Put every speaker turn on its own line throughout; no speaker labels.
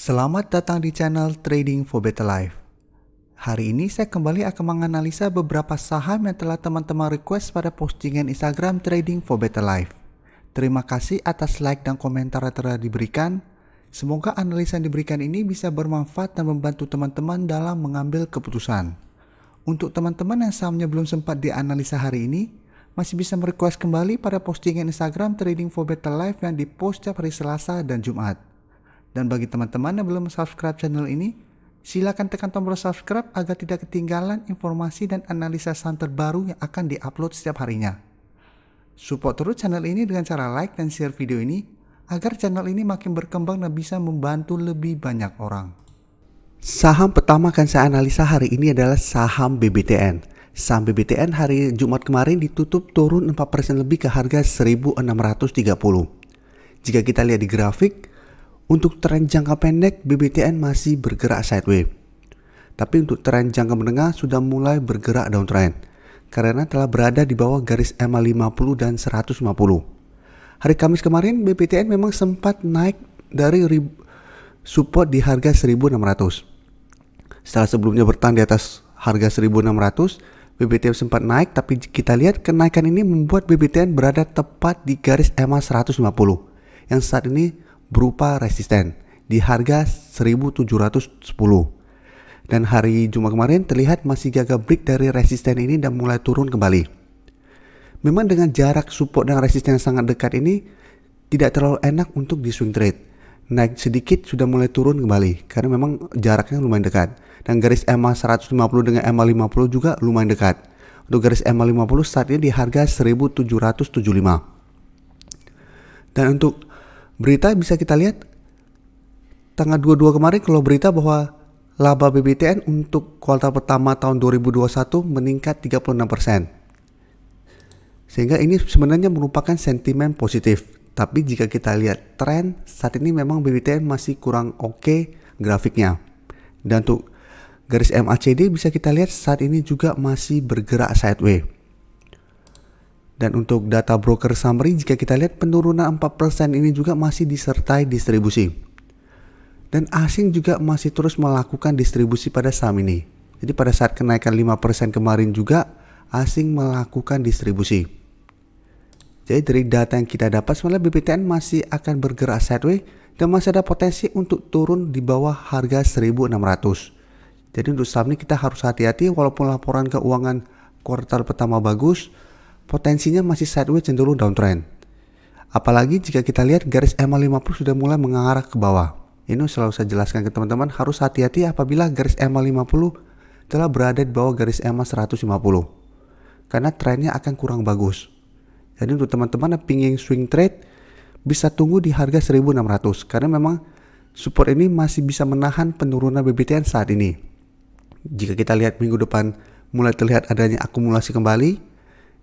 Selamat datang di channel Trading for Better Life. Hari ini saya kembali akan menganalisa beberapa saham yang telah teman-teman request pada postingan Instagram Trading for Better Life. Terima kasih atas like dan komentar yang telah diberikan. Semoga analisa yang diberikan ini bisa bermanfaat dan membantu teman-teman dalam mengambil keputusan. Untuk teman-teman yang sahamnya belum sempat dianalisa hari ini, masih bisa merequest kembali pada postingan Instagram Trading for Better Life yang dipost setiap hari Selasa dan Jumat. Dan bagi teman-teman yang belum subscribe channel ini, silakan tekan tombol subscribe agar tidak ketinggalan informasi dan analisa saham terbaru yang akan diupload setiap harinya. Support terus channel ini dengan cara like dan share video ini, agar channel ini makin berkembang dan bisa membantu lebih banyak orang. Saham pertama akan saya analisa hari ini adalah saham BBTN. Saham BBTN hari Jumat kemarin ditutup turun 4% lebih ke harga 1.630. Jika kita lihat di grafik, untuk tren jangka pendek, BBTN masih bergerak sideways. Tapi untuk tren jangka menengah sudah mulai bergerak downtrend, karena telah berada di bawah garis EMA 50 dan 150. Hari Kamis kemarin, BBTN memang sempat naik dari support di harga 1.600. Setelah sebelumnya bertahan di atas harga 1.600, BBTN sempat naik, tapi kita lihat kenaikan ini membuat BBTN berada tepat di garis EMA 150, yang saat ini berupa resisten di harga 1.710. Dan hari Jumat kemarin terlihat masih gagal break dari resisten ini dan mulai turun kembali. Memang dengan jarak support dan resisten yang sangat dekat ini tidak terlalu enak untuk di swing trade. Naik sedikit sudah mulai turun kembali karena memang jaraknya lumayan dekat. Dan garis EMA 150 dengan EMA 50 juga lumayan dekat. Untuk garis EMA 50 saat ini di harga 1.775. Dan untuk berita bisa kita lihat tanggal 22 kemarin, kalau berita bahwa laba BBTN untuk kuartal pertama tahun 2021 meningkat 36%. Sehingga ini sebenarnya merupakan sentimen positif. Tapi jika kita lihat tren saat ini memang BBTN masih kurang oke grafiknya. Dan untuk garis MACD bisa kita lihat saat ini juga masih bergerak sideways. Dan untuk data broker summary, jika kita lihat penurunan 4% ini juga masih disertai distribusi. Dan asing juga masih terus melakukan distribusi pada saham ini. Jadi pada saat kenaikan 5% kemarin juga asing melakukan distribusi. Jadi dari data yang kita dapat sebenarnya BBTN masih akan bergerak sideways dan masih ada potensi untuk turun di bawah harga 1.600. Jadi untuk saham ini kita harus hati-hati, walaupun laporan keuangan kuartal pertama bagus, potensinya masih sideways cenderung downtrend. Apalagi jika kita lihat garis EMA 50 sudah mulai mengarah ke bawah. Ini selalu saya jelaskan ke teman-teman, harus hati-hati apabila garis EMA 50 telah berada di bawah garis EMA 150. Karena trennya akan kurang bagus. Jadi untuk teman-teman yang pingin swing trade, bisa tunggu di harga 1.600. Karena memang support ini masih bisa menahan penurunan BBTN saat ini. Jika kita lihat minggu depan mulai terlihat adanya akumulasi kembali,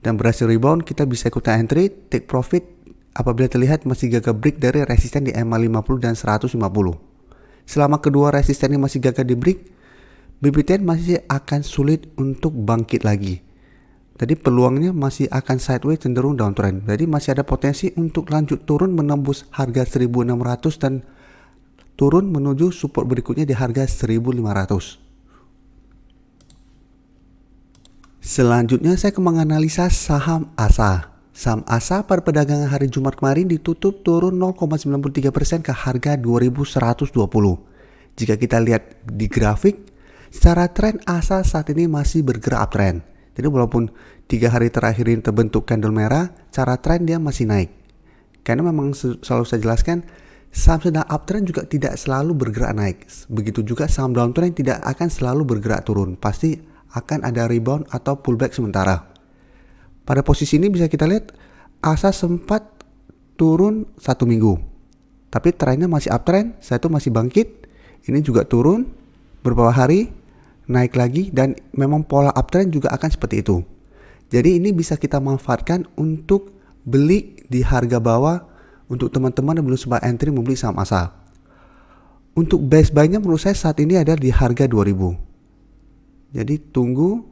dan berhasil rebound, kita bisa ikutan entry, take profit apabila terlihat masih gagal break dari resisten di EMA 50 dan 150. Selama kedua resisten ini masih gagal di break, BBTN masih akan sulit untuk bangkit lagi. Jadi peluangnya masih akan sideways cenderung downtrend. Jadi masih ada potensi untuk lanjut turun menembus harga 1.600 dan turun menuju support berikutnya di harga 1.500. Selanjutnya saya akan menganalisa saham ASA. Saham ASA pada perdagangan hari Jumat kemarin ditutup turun 0,93% ke harga 2.120. Jika kita lihat di grafik, secara tren ASA saat ini masih bergerak uptrend. Jadi walaupun 3 hari terakhir ini terbentuk candle merah, cara tren dia masih naik. Karena memang selalu saya jelaskan, saham sedang uptrend juga tidak selalu bergerak naik. Begitu juga saham downtrend tidak akan selalu bergerak turun. Pasti akan ada rebound atau pullback sementara. Pada posisi ini bisa kita lihat ASA sempat turun 1 minggu. Tapi trennya masih uptrend, saat itu masih bangkit. Ini juga turun beberapa hari, naik lagi, dan memang pola uptrend juga akan seperti itu. Jadi ini bisa kita manfaatkan untuk beli di harga bawah untuk teman-teman yang belum sempat entry membeli saham ASA. Untuk best buy-nya menurut saya saat ini ada di harga 2.000. Jadi tunggu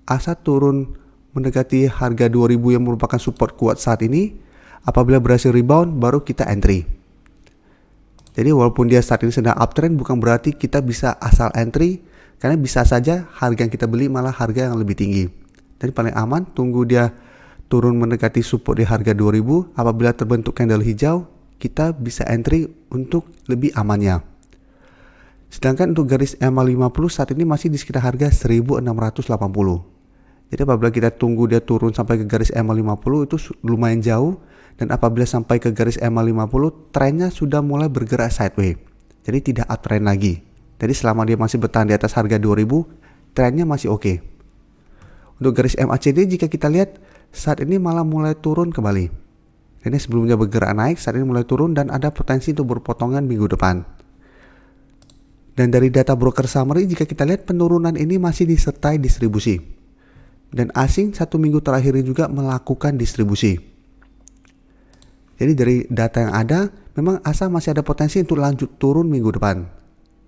ASA turun mendekati harga 2.000 yang merupakan support kuat saat ini. Apabila berhasil rebound baru kita entry. Jadi walaupun dia saat ini sedang uptrend, bukan berarti kita bisa asal entry, karena bisa saja harga yang kita beli malah harga yang lebih tinggi. Jadi paling aman tunggu dia turun mendekati support di harga 2000. Apabila terbentuk candle hijau, kita bisa entry untuk lebih amannya. Sedangkan untuk garis EMA50 saat ini masih di sekitar harga 1680. Jadi apabila kita tunggu dia turun sampai ke garis EMA50 itu lumayan jauh. Dan apabila sampai ke garis EMA50, trennya sudah mulai bergerak sideways. Jadi tidak uptrend lagi. Jadi selama dia masih bertahan di atas harga 2000, trennya masih oke. Untuk garis MACD jika kita lihat saat ini malah mulai turun kembali. Ini sebelumnya bergerak naik, saat ini mulai turun dan ada potensi untuk berpotongan minggu depan. Dan dari data broker summary jika kita lihat penurunan ini masih disertai distribusi. Dan asing satu minggu terakhir ini juga melakukan distribusi. Jadi dari data yang ada, memang ASA masih ada potensi untuk lanjut turun minggu depan.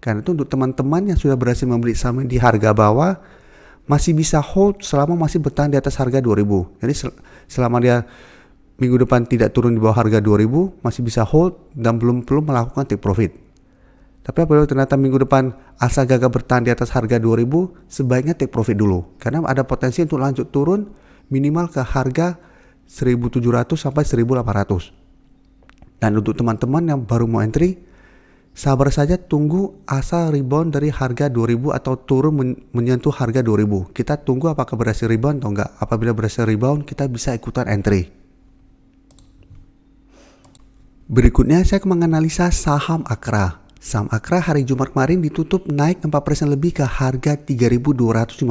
Karena itu untuk teman-teman yang sudah berhasil membeli saham di harga bawah, masih bisa hold selama masih bertahan di atas harga 2000. Jadi selama dia minggu depan tidak turun di bawah harga 2000, masih bisa hold dan belum perlu melakukan take profit. Tapi apabila ternyata minggu depan ASA gagal bertahan di atas harga 2000, sebaiknya take profit dulu. Karena ada potensi untuk lanjut turun minimal ke harga 1700 sampai 1800. Dan untuk teman-teman yang baru mau entry, sabar saja tunggu ASA rebound dari harga 2000 atau turun menyentuh harga 2000. Kita tunggu apakah berhasil rebound atau enggak. Apabila berhasil rebound, kita bisa ikutan entry. Berikutnya saya akan menganalisa saham Akra. Saham Akra hari Jumat kemarin ditutup naik 4% lebih ke harga 3250.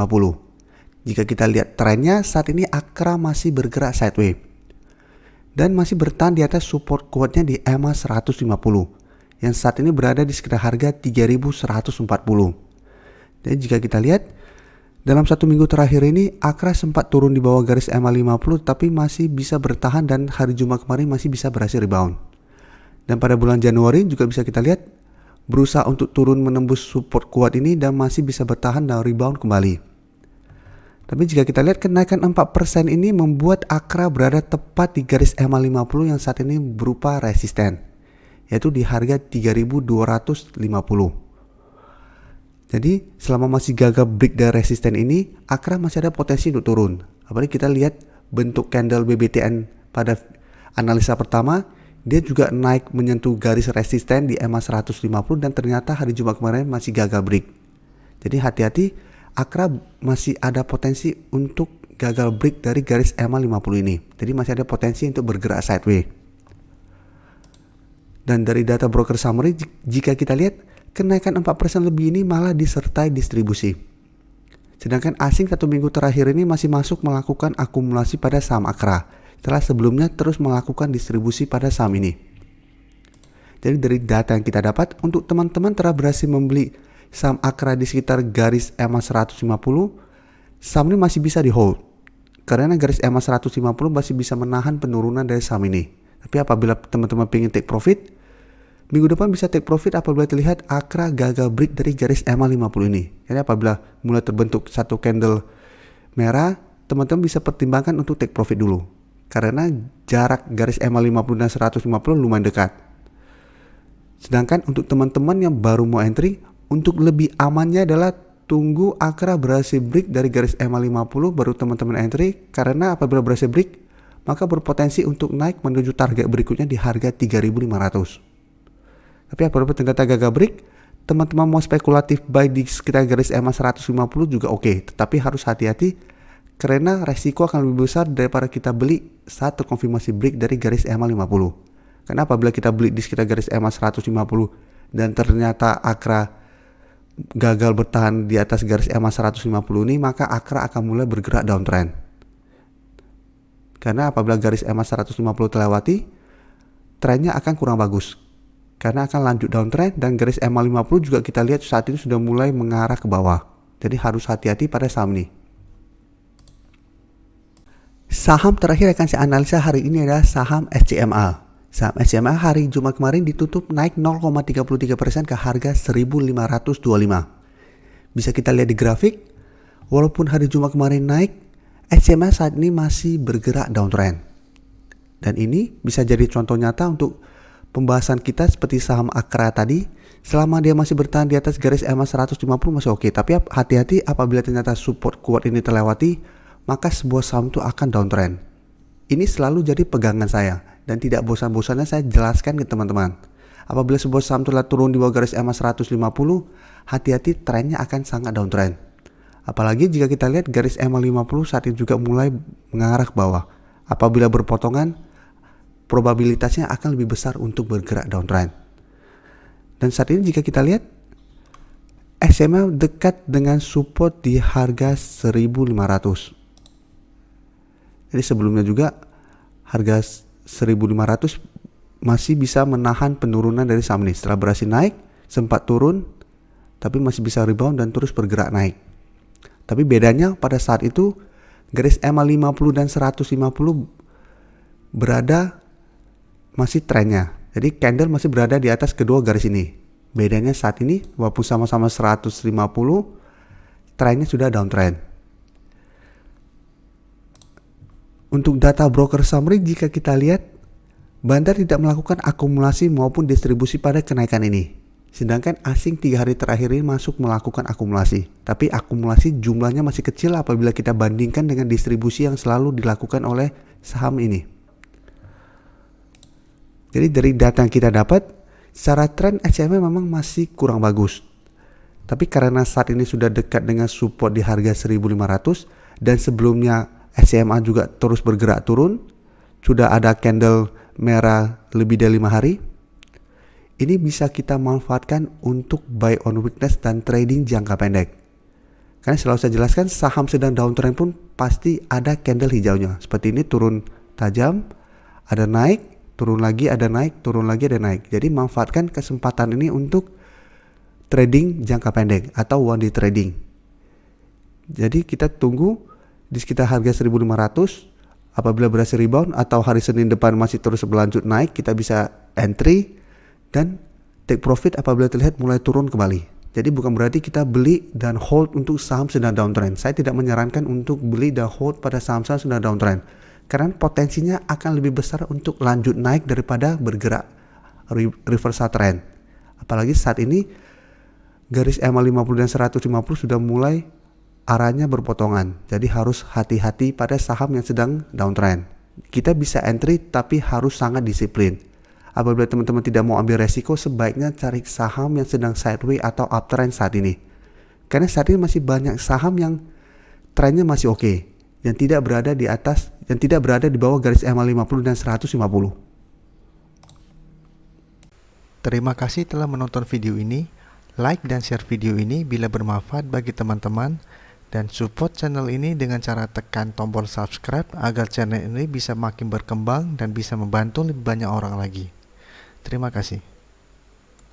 Jika kita lihat trennya, saat ini Akra masih bergerak sideways. Dan masih bertahan di atas support kuatnya di EMA 150 yang saat ini berada di sekitar harga 3140. Jadi jika kita lihat dalam satu minggu terakhir ini Akra sempat turun di bawah garis EMA 50 tapi masih bisa bertahan dan hari Jumat kemarin masih bisa berhasil rebound. Dan pada bulan Januari juga bisa kita lihat berusaha untuk turun menembus support kuat ini dan masih bisa bertahan dan rebound kembali. Tapi jika kita lihat kenaikan 4% ini membuat Akra berada tepat di garis EMA 50 yang saat ini berupa resisten, yaitu di harga 3250. Jadi selama masih gagal break dari resisten ini, Akra masih ada potensi untuk turun. Apalagi kita lihat bentuk candle BBTN pada analisa pertama, dia juga naik menyentuh garis resisten di EMA 150 dan ternyata hari Jumat kemarin masih gagal break. Jadi hati-hati, Akra masih ada potensi untuk gagal break dari garis EMA 50 ini. Jadi masih ada potensi untuk bergerak sideways. Dan dari data broker summary jika kita lihat kenaikan 4% lebih ini malah disertai distribusi. Sedangkan asing satu minggu terakhir ini masih masuk melakukan akumulasi pada saham Akra setelah sebelumnya terus melakukan distribusi pada saham ini. Jadi dari data yang kita dapat untuk teman-teman telah berhasil membeli saham Akra di sekitar garis EMA 150, saham ini masih bisa di hold. Karena garis EMA 150 masih bisa menahan penurunan dari saham ini. Tapi apabila teman-teman ingin take profit, minggu depan bisa take profit apabila terlihat Akra gagal break dari garis EMA 50 ini. Jadi apabila mulai terbentuk satu candle merah, teman-teman bisa pertimbangkan untuk take profit dulu. Karena jarak garis EMA 50 dan 150 lumayan dekat. Sedangkan untuk teman-teman yang baru mau entry, untuk lebih amannya adalah tunggu Akra berhasil break dari garis EMA 50 baru teman-teman entry, karena apabila berhasil break maka berpotensi untuk naik menuju target berikutnya di harga 3.500. Tapi apabila ternyata gagal break, teman-teman mau spekulatif buy di sekitar garis EMA 150 juga oke, tetapi harus hati-hati karena resiko akan lebih besar daripada kita beli saat terkonfirmasi break dari garis EMA 50. Karena apabila kita beli di sekitar garis EMA 150 dan ternyata Akra gagal bertahan di atas garis EMA 150 ini, maka Akra akan mulai bergerak downtrend. Karena apabila garis EMA 150 terlewati, trennya akan kurang bagus. Karena akan lanjut downtrend dan garis EMA 50 juga kita lihat saat ini sudah mulai mengarah ke bawah. Jadi harus hati-hati pada saham ini. Saham terakhir akan saya analisa hari ini adalah saham SCMA. Saham SCMA hari Jumat kemarin ditutup naik 0,33% ke harga 1.525. Bisa kita lihat di grafik, walaupun hari Jumat kemarin naik, SCMA saat ini masih bergerak downtrend. Dan ini bisa jadi contoh nyata untuk pembahasan kita seperti saham Akra tadi, selama dia masih bertahan di atas garis EMA 150 masih oke. Tapi hati-hati apabila ternyata support kuat ini terlewati, maka sebuah saham itu akan downtrend. Ini selalu jadi pegangan saya dan tidak bosan-bosannya saya jelaskan ke teman-teman. Apabila sebuah saham telah turun di bawah garis EMA 150, hati-hati trennya akan sangat downtrend. Apalagi jika kita lihat garis EMA 50 saat ini juga mulai mengarah ke bawah. Apabila berpotongan, probabilitasnya akan lebih besar untuk bergerak downtrend. Dan saat ini jika kita lihat SMA dekat dengan support di harga 1.500. Jadi sebelumnya juga harga 1.500 masih bisa menahan penurunan dari saham ini. Setelah berhasil naik, sempat turun, tapi masih bisa rebound dan terus bergerak naik. Tapi bedanya pada saat itu garis EMA 50 dan 150 berada masih trennya. Jadi candle masih berada di atas kedua garis ini. Bedanya saat ini walaupun sama-sama 150, trennya sudah downtrend. Untuk data broker summary jika kita lihat, Bandar tidak melakukan akumulasi maupun distribusi pada kenaikan ini. Sedangkan asing 3 hari terakhir ini masuk melakukan akumulasi. Tapi akumulasi jumlahnya masih kecil apabila kita bandingkan dengan distribusi yang selalu dilakukan oleh saham ini. Jadi dari data yang kita dapat, secara tren SMA memang masih kurang bagus. Tapi karena saat ini sudah dekat dengan support di harga 1.500 dan sebelumnya SMA juga terus bergerak turun, sudah ada candle merah lebih dari 5 hari, ini bisa kita manfaatkan untuk buy on weakness dan trading jangka pendek. Karena selalu saya jelaskan, saham sedang downtrend pun pasti ada candle hijaunya. Seperti ini turun tajam, ada naik, turun lagi, ada naik, turun lagi, ada naik. Jadi manfaatkan kesempatan ini untuk trading jangka pendek atau one day trading. Jadi kita tunggu di sekitar harga 1.500. Apabila berhasil rebound atau hari Senin depan masih terus berlanjut naik, kita bisa entry dan take profit apabila terlihat mulai turun kembali. Jadi bukan berarti kita beli dan hold untuk saham sedang downtrend. Saya tidak menyarankan untuk beli dan hold pada saham-saham sedang downtrend. Karena potensinya akan lebih besar untuk lanjut naik daripada bergerak reversal trend. Apalagi saat ini garis EMA 50 dan 150 sudah mulai arahnya berpotongan. Jadi harus hati-hati pada saham yang sedang downtrend. Kita bisa entry tapi harus sangat disiplin. Apabila teman-teman tidak mau ambil resiko, sebaiknya cari saham yang sedang sideways atau uptrend saat ini. Karena saat ini masih banyak saham yang trennya masih oke, yang tidak berada di atas, yang tidak berada di bawah garis EMA 50 dan 150.
Terima kasih telah menonton video ini. Like dan share video ini bila bermanfaat bagi teman-teman, dan support channel ini dengan cara tekan tombol subscribe agar channel ini bisa makin berkembang dan bisa membantu lebih banyak orang lagi. Terima kasih.